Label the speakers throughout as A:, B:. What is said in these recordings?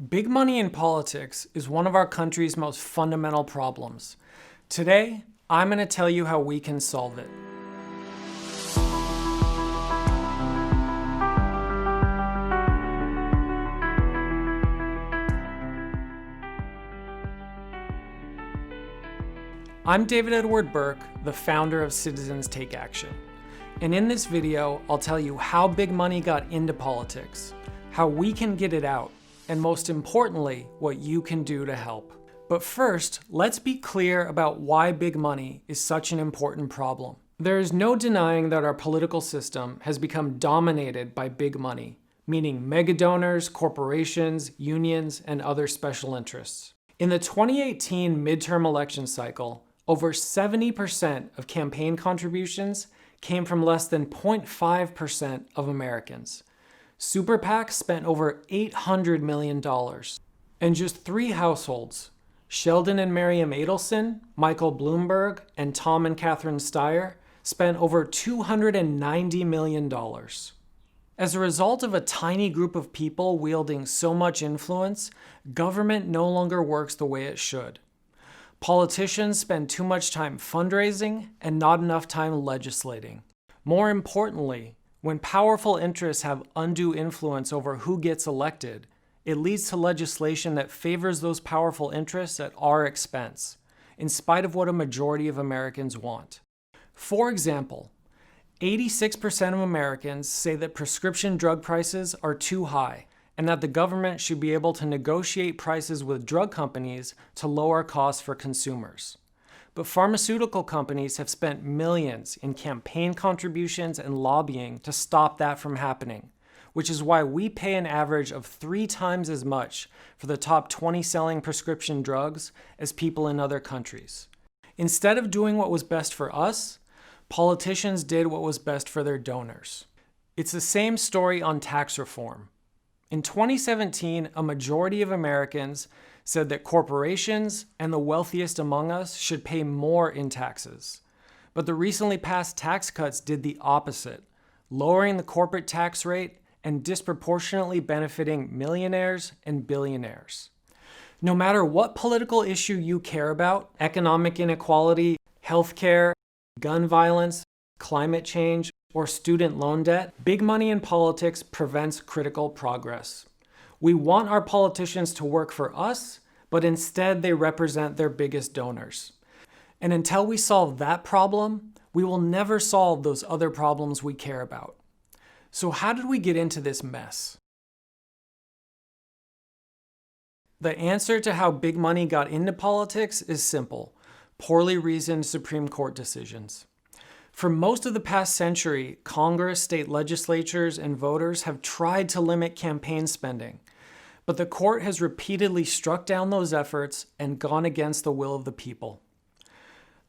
A: Big money in politics is one of our country's most fundamental problems. Today, I'm going to tell you how we can solve it. I'm David Edward Burke, the founder of Citizens Take Action. And in this video, I'll tell you how big money got into politics, how we can get it out, and most importantly, what you can do to help. But first, let's be clear about why big money is such an important problem. There is no denying that our political system has become dominated by big money, meaning mega donors, corporations, unions, and other special interests. In the 2018 midterm election cycle, over 70% of campaign contributions came from less than 0.5% of Americans. Super PACs spent over $800 million. And just 3 households, Sheldon and Miriam Adelson, Michael Bloomberg, and Tom and Catherine Steyer, spent over $290 million. As a result of a tiny group of people wielding so much influence, government no longer works the way it should. Politicians spend too much time fundraising and not enough time legislating. More importantly, when powerful interests have undue influence over who gets elected, it leads to legislation that favors those powerful interests at our expense, in spite of what a majority of Americans want. For example, 86% of Americans say that prescription drug prices are too high and that the government should be able to negotiate prices with drug companies to lower costs for consumers. But pharmaceutical companies have spent millions in campaign contributions and lobbying to stop that from happening, which is why we pay an average of 3 times as much for the top 20 selling prescription drugs as people in other countries. Instead of doing what was best for us, politicians did what was best for their donors. It's the same story on tax reform. In 2017, a majority of Americans said that corporations and the wealthiest among us should pay more in taxes. But the recently passed tax cuts did the opposite, lowering the corporate tax rate and disproportionately benefiting millionaires and billionaires. No matter what political issue you care about, economic inequality, healthcare, gun violence, climate change, or student loan debt, big money in politics prevents critical progress. We want our politicians to work for us, but instead they represent their biggest donors. And until we solve that problem, we will never solve those other problems we care about. So how did we get into this mess? The answer to how big money got into politics is simple: poorly reasoned Supreme Court decisions. For most of the past century, Congress, state legislatures, and voters have tried to limit campaign spending, but the court has repeatedly struck down those efforts and gone against the will of the people.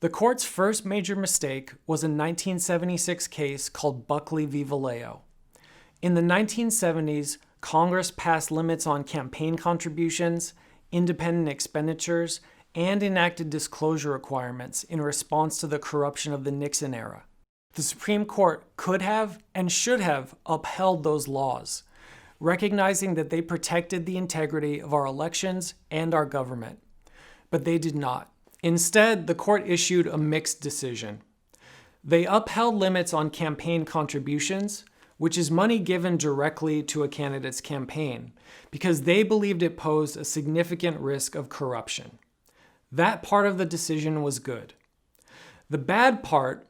A: The court's first major mistake was a 1976 case called Buckley v. Vallejo. In the 1970s, Congress passed limits on campaign contributions, independent expenditures, and enacted disclosure requirements in response to the corruption of the Nixon era. The Supreme Court could have and should have upheld those laws, recognizing that they protected the integrity of our elections and our government. But they did not. Instead, the court issued a mixed decision. They upheld limits on campaign contributions, which is money given directly to a candidate's campaign, because they believed it posed a significant risk of corruption. That part of the decision was good. The bad part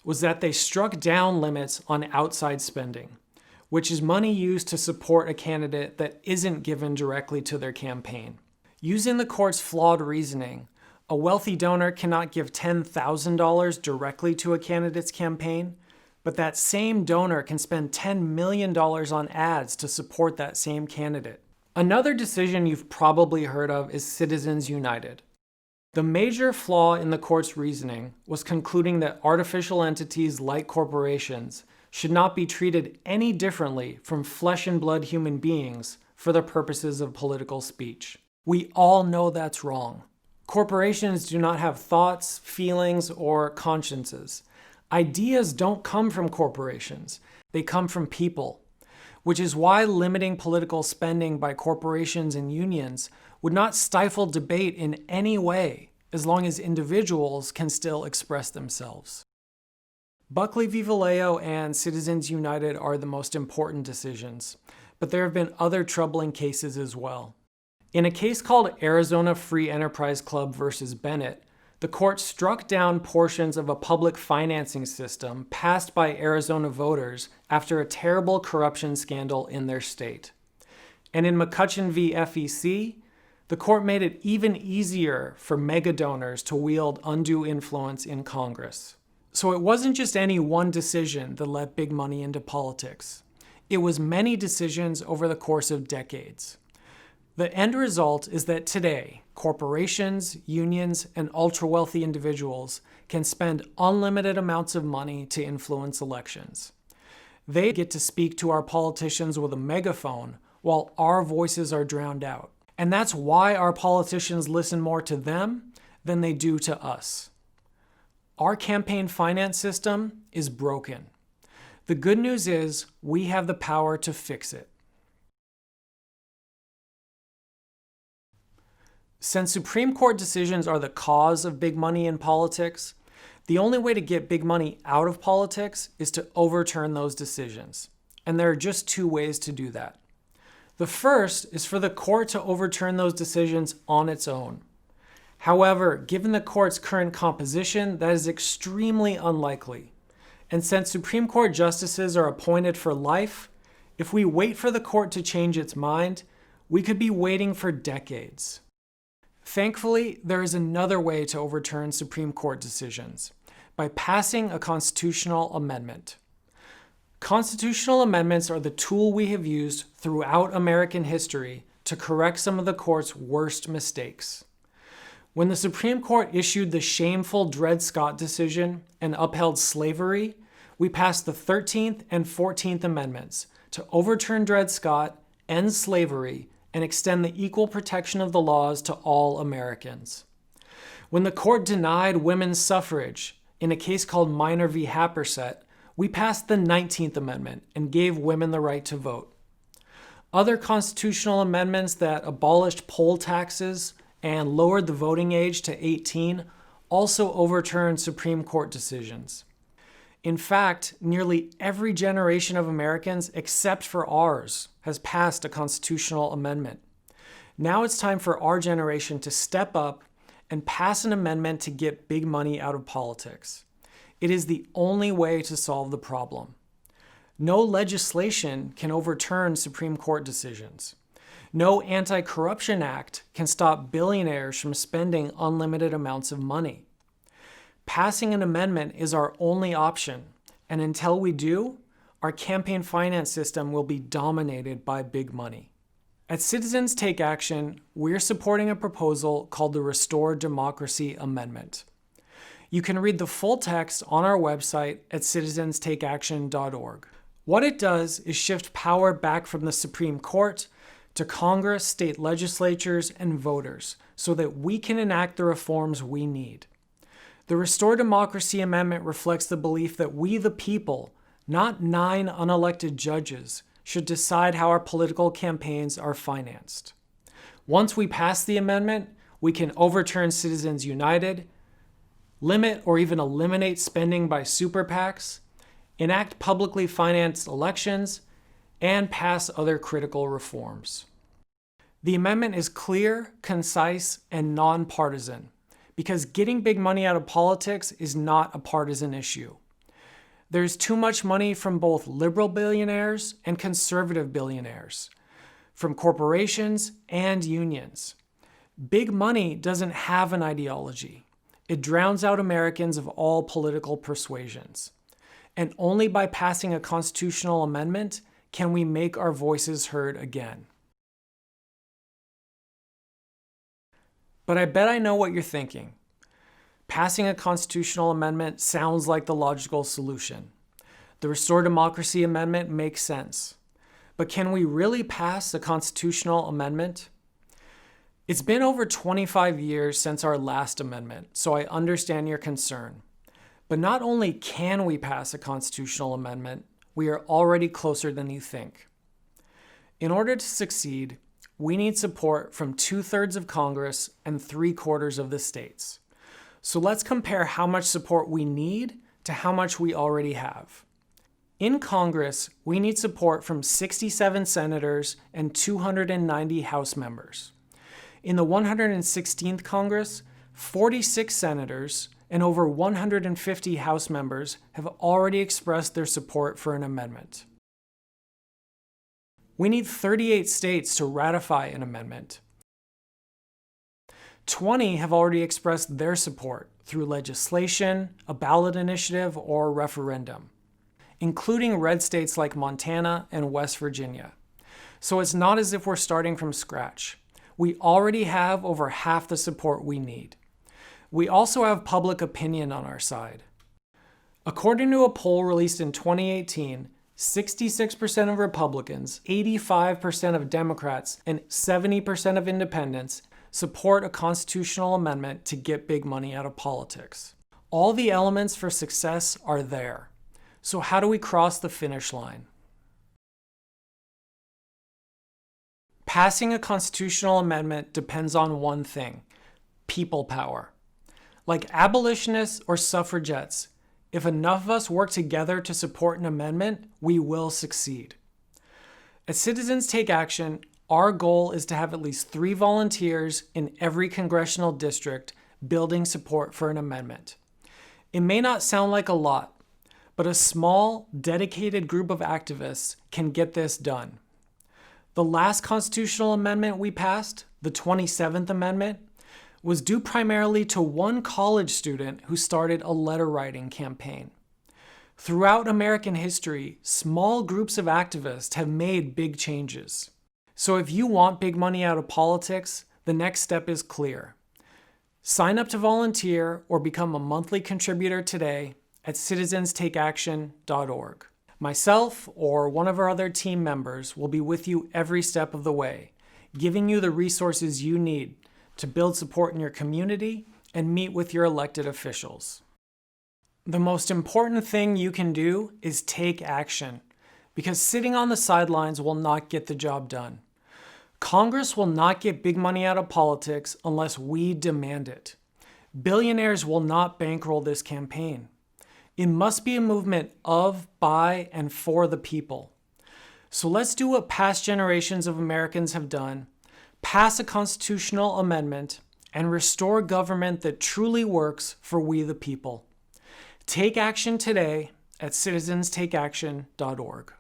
A: was that they struck down limits on outside spending, which is money used to support a candidate that isn't given directly to their campaign. Using the court's flawed reasoning, a wealthy donor cannot give $10,000 directly to a candidate's campaign, but that same donor can spend $10 million on ads to support that same candidate. Another decision you've probably heard of is Citizens United. The major flaw in the court's reasoning was concluding that artificial entities like corporations should not be treated any differently from flesh and blood human beings for the purposes of political speech. We all know that's wrong. Corporations do not have thoughts, feelings, or consciences. Ideas don't come from corporations. They come from people. which is why limiting political spending by corporations and unions would not stifle debate in any way, as long as individuals can still express themselves. Buckley v. Vallejo and Citizens United are the most important decisions, but there have been other troubling cases as well. In a case called Arizona Free Enterprise Club versus Bennett, the court struck down portions of a public financing system passed by Arizona voters after a terrible corruption scandal in their state. And in McCutcheon v. FEC, the court made it even easier for mega donors to wield undue influence in Congress. So it wasn't just any one decision that let big money into politics. It was many decisions over the course of decades. The end result is that today, corporations, unions, and ultra-wealthy individuals can spend unlimited amounts of money to influence elections. They get to speak to our politicians with a megaphone while our voices are drowned out. And that's why our politicians listen more to them than they do to us. Our campaign finance system is broken. The good news is we have the power to fix it. Since Supreme Court decisions are the cause of big money in politics, the only way to get big money out of politics is to overturn those decisions. And there are just two ways to do that. The first is for the court to overturn those decisions on its own. However, given the court's current composition, that is extremely unlikely. And since Supreme Court justices are appointed for life, if we wait for the court to change its mind, we could be waiting for decades. Thankfully, there is another way to overturn Supreme Court decisions, by passing a constitutional amendment. Constitutional amendments are the tool we have used throughout American history to correct some of the court's worst mistakes. When the Supreme Court issued the shameful Dred Scott decision and upheld slavery, we passed the 13th and 14th Amendments to overturn Dred Scott, end slavery, and extend the equal protection of the laws to all Americans. When the court denied women's suffrage in a case called Minor v. Happersett, we passed the 19th Amendment and gave women the right to vote. Other constitutional amendments that abolished poll taxes and lowered the voting age to 18 also overturned Supreme Court decisions. In fact, nearly every generation of Americans, except for ours, has passed a constitutional amendment. Now it's time for our generation to step up and pass an amendment to get big money out of politics. It is the only way to solve the problem. No legislation can overturn Supreme Court decisions. No anti-corruption act can stop billionaires from spending unlimited amounts of money. Passing an amendment is our only option, and until we do, our campaign finance system will be dominated by big money. At Citizens Take Action, we're supporting a proposal called the Restore Democracy Amendment. You can read the full text on our website at citizenstakeaction.org. What it does is shift power back from the Supreme Court to Congress, state legislatures, and voters so that we can enact the reforms we need. The Restore Democracy Amendment reflects the belief that we, the people, not 9 unelected judges, should decide how our political campaigns are financed. Once we pass the amendment, we can overturn Citizens United, limit or even eliminate spending by super PACs, enact publicly financed elections, and pass other critical reforms. The amendment is clear, concise, and nonpartisan, because getting big money out of politics is not a partisan issue. There's too much money from both liberal billionaires and conservative billionaires, from corporations and unions. Big money doesn't have an ideology. It drowns out Americans of all political persuasions. And only by passing a constitutional amendment can we make our voices heard again. But I bet I know what you're thinking. Passing a constitutional amendment sounds like the logical solution. The Restore Democracy Amendment makes sense. But can we really pass a constitutional amendment? It's been over 25 years since our last amendment, so I understand your concern. But not only can we pass a constitutional amendment, we are already closer than you think. In order to succeed, we need support from 2/3 of Congress and 3/4 of the states. So let's compare how much support we need to how much we already have. In Congress, we need support from 67 senators and 290 House members. In the 116th Congress, 46 senators and over 150 House members have already expressed their support for an amendment. We need 38 states to ratify an amendment. 20 have already expressed their support through legislation, a ballot initiative, or referendum, including red states like Montana and West Virginia. So it's not as if we're starting from scratch. We already have over half the support we need. We also have public opinion on our side. According to a poll released in 2018, 66% of Republicans, 85% of Democrats, and 70% of independents support a constitutional amendment to get big money out of politics. All the elements for success are there. So how do we cross the finish line? Passing a constitutional amendment depends on one thing: people power. Like abolitionists or suffragettes, if enough of us work together to support an amendment, we will succeed. At Citizens Take Action, our goal is to have at least 3 volunteers in every congressional district building support for an amendment. It may not sound like a lot, but a small, dedicated group of activists can get this done. The last constitutional amendment we passed, the 27th Amendment, was due primarily to one college student who started a letter-writing campaign. Throughout American history, small groups of activists have made big changes. So if you want big money out of politics, the next step is clear. Sign up to volunteer or become a monthly contributor today at citizenstakeaction.org. Myself or one of our other team members will be with you every step of the way, giving you the resources you need to build support in your community and meet with your elected officials. The most important thing you can do is take action, because sitting on the sidelines will not get the job done. Congress will not get big money out of politics unless we demand it. Billionaires will not bankroll this campaign. It must be a movement of, by, and for the people. So let's do what past generations of Americans have done: pass a constitutional amendment and restore government that truly works for we the people. Take action today at citizenstakeaction.org.